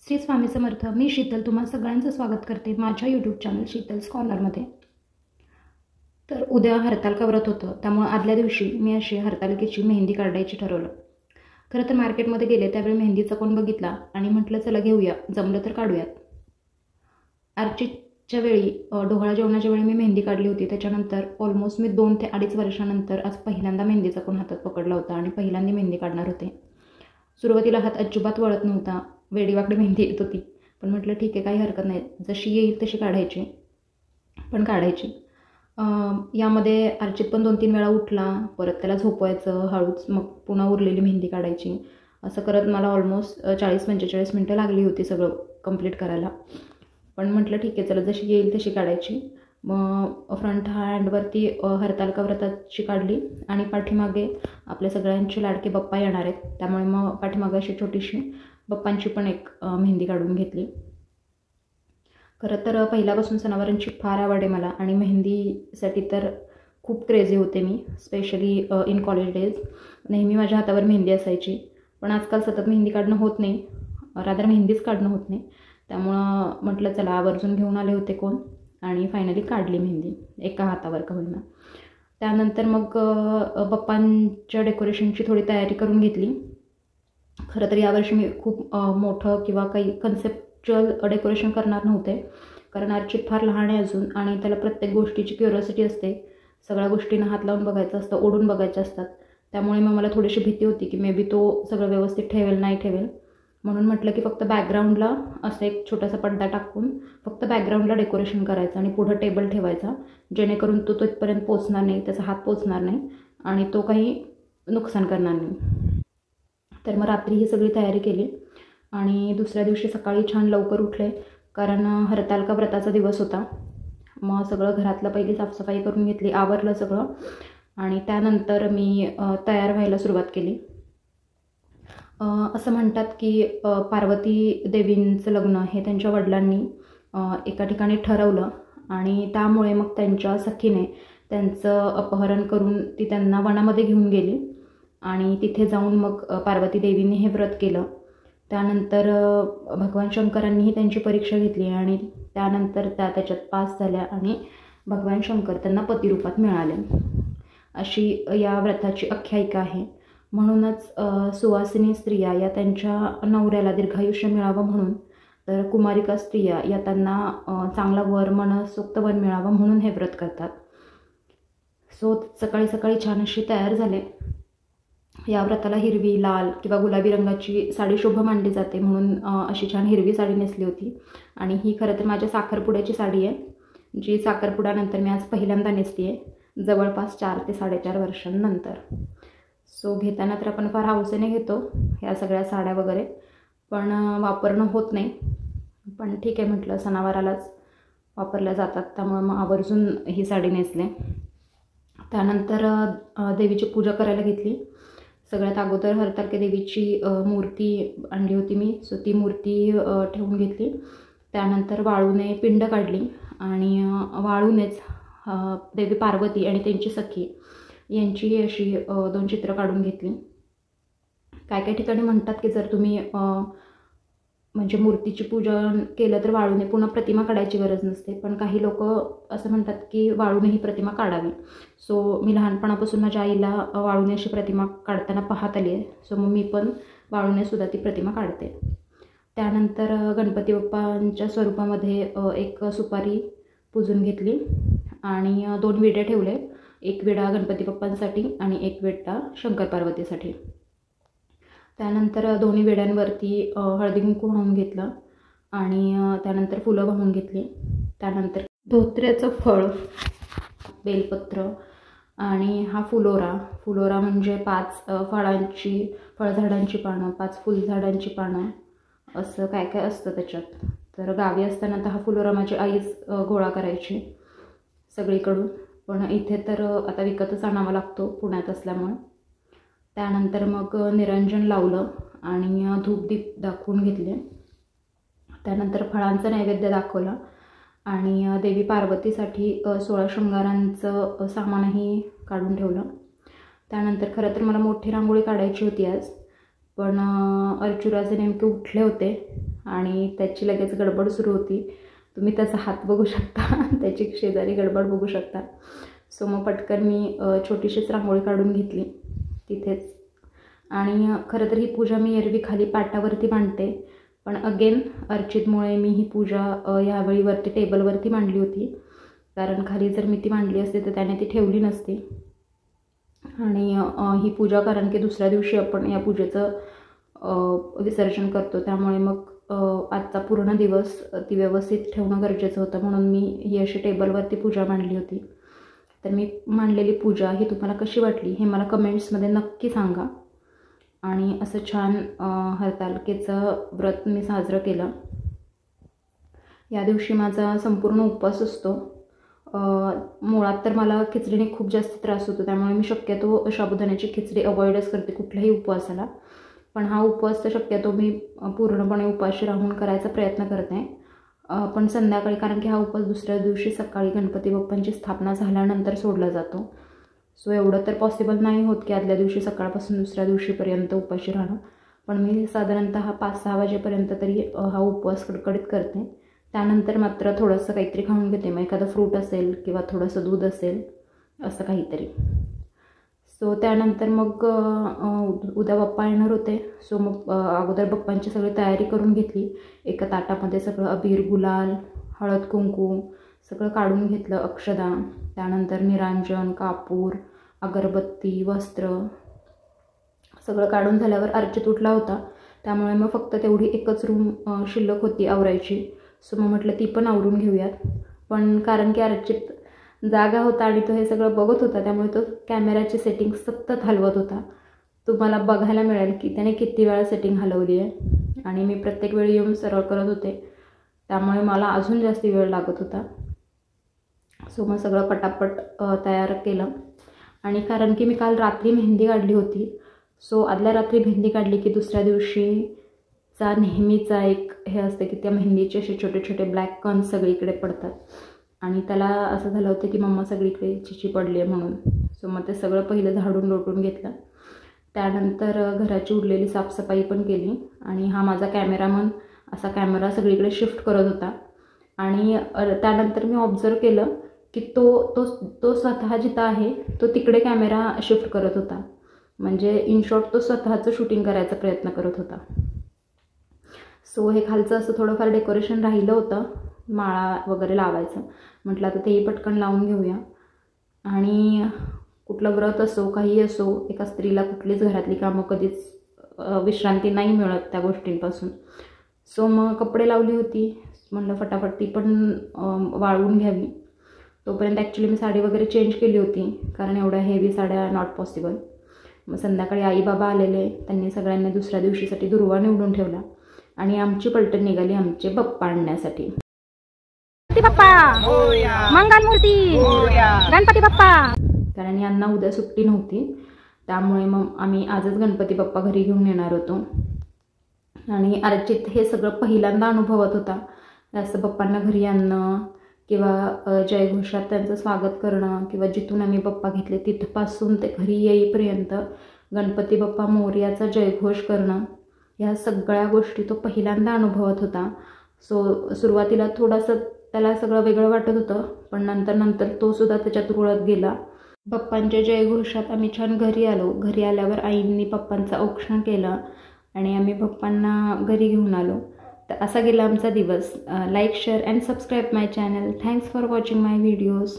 श्री स्वामी समर्थ. मी शीतल तुम्हा सगळ्यांचं स्वागत करते माझ्या यूट्यूब चॅनल शीतल्स कॉर्नरमध्ये. तर उद्या हरतालिका व्रत होतं, त्यामुळे आदल्या दिवशी मी अशी हरतालिकेची मेहंदी काढायची ठरवलं. खरं तर मार्केटमध्ये गेले त्यावेळी मेहंदीचा कोण बघितला आणि म्हटलं चला घेऊया, जमलं तर काढूयात. अर्चितच्या वेळी डोहाळा जेवणाच्या वेळी मी मेहंदी काढली होती. त्याच्यानंतर ऑलमोस्ट मी 2 ते 2.5 वर्षानंतर आज पहिल्यांदा मेहंदीचा कोण हातात पकडला होता आणि पहिल्यांदा मेहंदी काढणार होते. सुरुवातीला हात अजिबात वळत नव्हता, वेडीवाकडी मेहंदी येत होती, पण म्हटलं ठीक आहे काही हरकत नाही, जशी येईल तशी काढायची, पण काढायची. यामध्ये अर्चित पण 2-3 वेळा उठला, परत त्याला झोपवायचं हळूच, मग पुन्हा उरलेली मेहंदी काढायची. असं करत मला ऑलमोस्ट 40-45 मिनटं लागली होती सगळं कंप्लीट करायला. पण म्हटलं ठीक आहे चला जशी येईल तशी काढायची. मग फ्रंट हँडवरती हरतालिका व्रताची काढली आणि पाठीमागे आपल्या सगळ्यांचे लाडके बाप्पा येणार आहेत, त्यामुळे मग पाठीमागे अशी छोटीशी बाप्पांची पण एक मेहंदी काढून घेतली. खरं तर पहिल्यापासून सणावारांची फार आवड आहे मला आणि मेहंदीसाठी तर खूप क्रेझी होते मी, स्पेशली इन कॉलेज डेज. नेहमी माझ्या हातावर मेहंदी असायची, पण आजकाल सतत मेहंदी काढणं होत नाही, रादर मेहंदीच काढणं होत नाही. त्यामुळं म्हटलं चला आवर्जून घेऊन आले होते कोण आणि फायनली काढली मेहंदी एका हातावर का होईना. त्यानंतर मग बाप्पांच्या डेकोरेशनची थोडी तयारी करून घेतली. खरं तर यावर्षी मी खूप मोठं किंवा काही कन्सेप्च्युअल डेकोरेशन करणार नव्हते, कारण अर्चित फार लहान आहे अजून आणि त्याला प्रत्येक गोष्टीची क्युरिओसिटी असते, सगळ्या गोष्टींना हात लावून बघायचं असतं, ओढून बघायचं असतात. त्यामुळे मग मला थोडीशी भीती होती की मे बी तो सगळं व्यवस्थित ठेवेल नाही ठेवेल, म्हणून म्हटलं की फक्त बॅकग्राऊंडला असं एक छोटासा पडदा टाकून फक्त बॅकग्राऊंडला डेकोरेशन करायचं आणि पुढं टेबल ठेवायचा, जेणेकरून तो तिथपर्यंत पोचणार नाही, त्याचा हात पोचणार नाही आणि तो काही नुकसान करणार नाही. तर मग रात्री ही सगळी तयारी केली आणि दुसऱ्या दिवशी सकाळी छान लवकर उठले, कारण हरतालिका व्रताचा दिवस होता. मग सगळं घरातलं पहिली साफसफाई करून घेतली, आवरलं सगळं आणि त्यानंतर मी तयार व्हायला सुरुवात केली. असं म्हणतात की पार्वती देवींचं लग्न हे त्यांच्या वडिलांनी एका ठिकाणी ठरवलं आणि त्यामुळे मग त्यांच्या सखीने त्यांचं अपहरण करून ती त्यांना वनामध्ये घेऊन गेली आणि तिथे जाऊन मग पार्वती देवींनी हे व्रत केलं. त्यानंतर भगवान शंकरांनीही त्यांची परीक्षा घेतली आणि त्यानंतर त्याच्यात पास झाल्या आणि भगवान शंकर त्यांना पतिरूपात मिळाले. अशी या व्रताची आख्यायिका आहे. म्हणूनच सुवासिनी स्त्रिया या त्यांच्या नवऱ्याला दीर्घायुष्य मिळावं म्हणून, तर कुमारिका स्त्रिया या त्यांना चांगला वर मनसोक्त वर मिळावं म्हणून हे व्रत करतात. सो सकाळी सकाळी छान अशी तयार झाले. या व्रताला हिरवी, लाल किंवा गुलाबी रंगाची साडी शुभ मानली जाते, म्हणून अशी छान हिरवी साडी नेसली होती आणि ही खरं तर माझ्या साखरपुड्याची साडी आहे, जी साखरपुड्यानंतर मी आज पहिल्यांदा नेसली आहे, जवळपास 4 ते 4.5 वर्षांनंतर. सो घेताना तर आपण फार हौसेने घेतो ह्या सगळ्या साड्या वगैरे, पण वापरणं होत नाही, पण ठीक आहे म्हटलं सणावारालाच वापरल्या जातात, त्यामुळे मग आवर्जून ही साडी नेसले. त्यानंतर देवीची पूजा करायला घेतली. सगळ्यात अगोदर हरतालिका देवीची मूर्ती आणली होती मी, सो ती मूर्ती ठेवून घेतली. त्यानंतर वाळूने पिंड काढली आणि वाळूनेच देवी पार्वती आणि त्यांची सखी यांची अशी 2 चित्र काढून घेतली. काही ठिकाणी म्हणतात की जर तुम्ही म्हणजे मूर्तीची पूजन केलं तर वाळूने पुन्हा प्रतिमा काढायची गरज नसते, पण काही लोक असं म्हणतात की वाळूने ही प्रतिमा काढावी. सो मी लहानपणापासून माझ्या आईला वाळूने अशी प्रतिमा काढताना पाहत आली आहे, सो मग मी पण वाळूने सुद्धा ती प्रतिमा काढते. त्यानंतर गणपती बाप्पांच्या स्वरूपामध्ये एक सुपारी पूजून घेतली आणि 2 विडे ठेवले, एक विडा गणपती बाप्पांसाठी आणि एक विडा शंकर पार्वतीसाठी. त्यानंतर दोन्ही विड्यांवरती हळदी कुंकू वाहून घेतलं आणि त्यानंतर फुलं वाहून घेतली. त्यानंतर धोत्र्याचं फळ, बेलपत्र आणि हा फुलोरा म्हणजे 5 फळझाडांची पानं, 5 फुलझाडांची पानं, असं काय काय असतं त्याच्यात. तर गावी असताना तर हा फुलोरा माझी आईच गोळा करायची सगळीकडून, पण इथे तर आता विकतच आणावा लागतो पुण्यात असल्यामुळे. त्यानंतर मग निरंजन लावलं आणि धूपदीप दाखवून घेतले. त्यानंतर फळांचा नैवेद्य दाखवला आणि देवी पार्वतीसाठी 16 शृंगारांचं सामानही काढून ठेवलं. त्यानंतर खरं तर मला मोठी रांगोळी काढायची होती आज, पण अर्चुराजे नेमके उठले होते आणि त्याची लगेच गडबड सुरू होती. तुम्ही त्याचा हात बघू शकता, त्याची शेजारी गडबड बघू शकता. सो मग पटकन मी छोटीशीच रांगोळी काढून घेतली तिथेच. आणि खरं तर ही पूजा मी एरवी खाली पाटावरती मांडते, पण अगेन अर्चितमुळे मी ही पूजा यावेळी वरती टेबलवरती मांडली होती, कारण खाली जर मी ती मांडली असते तर त्याने ती ठेवली नसती. आणि ही पूजा कारण की दुसऱ्या दिवशी आपण या पूजेचं विसर्जन करतो, त्यामुळे मग आजचा पूर्ण दिवस ती व्यवस्थित ठेवणं गरजेचं होतं, म्हणून मी ही अशी टेबलवरती पूजा मांडली होती. तर मी मांडलेली पूजा ही तुम्हाला कशी वाटली हे मला कमेंट्समध्ये नक्की सांगा. आणि असं छान हरतालिकेचं व्रत मी साजरं केलं. या दिवशी माझा संपूर्ण उपवास असतो. मुळात तर मला खिचडीने खूप जास्त त्रास होतो, त्यामुळे मी शक्यतो साबुदाण्याची खिचडी अवॉइडच करते कुठल्याही उपवासाला. पण हा उपवास तर शक्यतो मी पूर्णपणे उपाशी राहून करायचा प्रयत्न करते. पण संध्याकाळी, कारण की हा उपवास दुसऱ्या दिवशी सकाळी गणपती बाप्पांची स्थापना झाल्यानंतर सोडला जातो. सो एवढं तर पॉसिबल नाही होत की आदल्या दिवशी सकाळपासून दुसऱ्या दिवशीपर्यंत उपाशी राहणं. पण मी साधारणतः 5-6 वाजेपर्यंत तरी हा उपवास कडकडीत करते. त्यानंतर मात्र थोडंसं काहीतरी खाऊन घेते, मग एखादं फ्रूट असेल किंवा थोडंसं दूध असेल असं काहीतरी. सो त्यानंतर मग उद्या बाप्पा येणार होते. सो मग अगोदर बाप्पांची सगळी तयारी करून घेतली. एका ताटामध्ये सगळं अबीर, गुलाल, हळद, कुंकू सगळं काढून घेतलं, अक्षदा, त्यानंतर निरांजन, कापूर, अगरबत्ती, वस्त्र सगळं काढून झाल्यावर अर्चित उठला होता, त्यामुळे मग फक्त तेवढी एकच रूम शिल्लक होती आवरायची. सो मग म्हटलं ती पण आवरून घेऊयात. पण कारण की अर्चित जागा होता आणि तो हे सगळं बघत होता, त्यामुळे तो कॅमेराची सेटिंग सतत हलवत होता. तुम्हाला बघायला मिळेल की त्याने किती वेळा सेटिंग हलवली आहे, आणि मी प्रत्येक वेळी येऊन सरळ करत होते, त्यामुळे मला अजून जास्त वेळ लागत होता. सो मग सगळं पटापट तयार केलं. आणि कारण की मी काल रात्री मेहंदी काढली होती, सो आदल्या रात्री मेहंदी काढली की दुसऱ्या दिवशीचा नेहमीचा एक हे असते की त्या मेहंदीचे असे छोटे छोटे ब्लॅक कन्स सगळीकडे पडतात, आणि त्याला असं झालं होतं की मम्मा सगळीकडे चिची पडली आहे म्हणून. सो मग ते सगळं पहिलं झाडून लोटून घेतलं. त्यानंतर घराची उरलेली साफसफाई पण केली. आणि हा माझा कॅमेरामन असा कॅमेरा सगळीकडे शिफ्ट करत होता. आणि त्यानंतर मी ऑब्झर्व केलं की तो स्वतः जिथं आहे तो तिकडे कॅमेरा शिफ्ट करत होता, म्हणजे इन शॉर्ट तो स्वतःचं शूटिंग करायचा प्रयत्न करत होता. सो हे खालचं असं थोडंफार डेकोरेशन राहिलं होतं, माळा वगैरे लावायचं. म्हटलं आता तेही पटकन लावून घेऊया. आणि कुठलं व्रत असो, काही असो, एका स्त्रीला कुठलीच घरातली कामं कधीच विश्रांती नाही मिळत त्या गोष्टींपासून. सो मग कपडे लावली होती, म्हटलं फटाफट ती पण वाळवून घ्यावी. तोपर्यंत ॲक्च्युली मी साडी वगैरे चेंज केली होती, कारण एवढ्या हेवी साड्या नॉट पॉसिबल. मग संध्याकाळी आई बाबा आलेले, त्यांनी सगळ्यांनी दुसऱ्या दिवशीसाठी दुर्वा निवडून ठेवला, आणि आमची पलटण निघाली आमचे बाप्पा आणण्यासाठी. गणपती बाप्पा, मंगलमूर्ती, गणपती बाप्पा. कारण यांना उद्या सुट्टी नव्हती, त्यामुळे मग आम्ही आजच गणपती बाप्पा घरी घेऊन येणार होतो. आणि अर्चित हे सगळं पहिल्यांदा अनुभवत होता, असं बाप्पांना घरी आणणं किंवा जयघोषात त्यांचं स्वागत करणं, किंवा जिथून आम्ही बाप्पा घेतले तिथपासून ते घरी येईपर्यंत गणपती बाप्पा मोरयाचा जयघोष करणं, ह्या सगळ्या गोष्टी तो पहिल्यांदा अनुभवत होता. सो सुरुवातीला थोडंसं त्याला सगळं वेगळं वाटत होतं, पण नंतर तो सुद्धा त्याच्यात रुळत गेला. बाप्पांच्या जयघोषात आम्ही छान घरी आलो. घरी आल्यावर आईंनी पप्पांचं औक्षण केलं आणि आम्ही पप्पांना घरी घेऊन आलो. तर असा गेला आमचा दिवस. Like, share and subscribe my channel. Thanks for watching my videos.